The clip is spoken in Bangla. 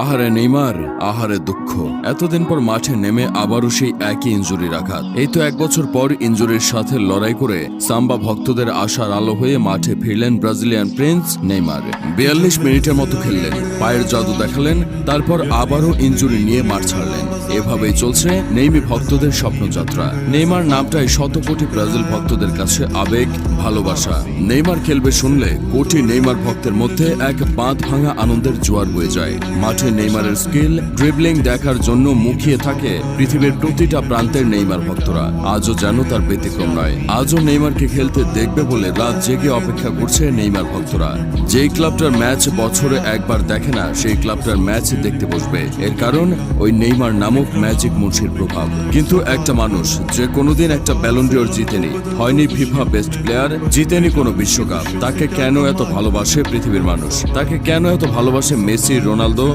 আহারে নেইমার, আহারে দুঃখ। এতদিন পর মাঠে নেমে আবারও সেই একই ইনজুরির আঘাত। এই তো 1 বছর পর ইনজুরির সাথে লড়াই করে সাম্বা ভক্তদের আশার আলো হয়ে মাঠে ফিরলেন ব্রাজিলিয়ান প্রিন্স নেইমার। 42 মিনিটের মতো খেললেন, পায়ের জাদু দেখালেন, তারপর আবারও ইনজুরি নিয়ে মাঠ ছাড়লেন। এভাবেই চলছে নেইমি ভক্তদের স্বপ্নযাত্রা। নেইমার নামটাই শত কোটি ব্রাজিল ভক্তদের কাছে আবেগ, ভালোবাসা। নেইমার খেলবে শুনলে কোটি নেইমার ভক্তের মধ্যে এক বাঁধ ভাঙা আনন্দের জোয়ার বয়ে যায়। মাঠে নেইমারের স্কিল, ড্রিবলিং দেখার জন্য মুখিয়ে থাকে পৃথিবীর প্রতিটা প্রান্তের নেইমার ভক্তরা। আজও যেন তার ব্যতিক্রম নয়। আজও নেইমারকে খেলতে দেখবে বলে রাত জেগে অপেক্ষা করছে নেইমার ভক্তরা। যেই ক্লাবটার ম্যাচ বছরে একবার দেখে না, সেই ক্লাবটার ম্যাচ দেখতে বসবে। এর কারণ ওই নেইমার নামক ম্যাজিক মুন্সির প্রভাব। কিন্তু একটা মানুষ যে কোনোদিন একটা ব্যালন ডিওর জিতেনি, হয়নি ফিফা বেস্ট প্লেয়ার, জিতেনি কোনো বিশ্বকাপ, তাকে কেন এত ভালোবাসে পৃথিবীর মানুষ? তাকে কেন এত ভালোবাসে মেসি, রোনালদো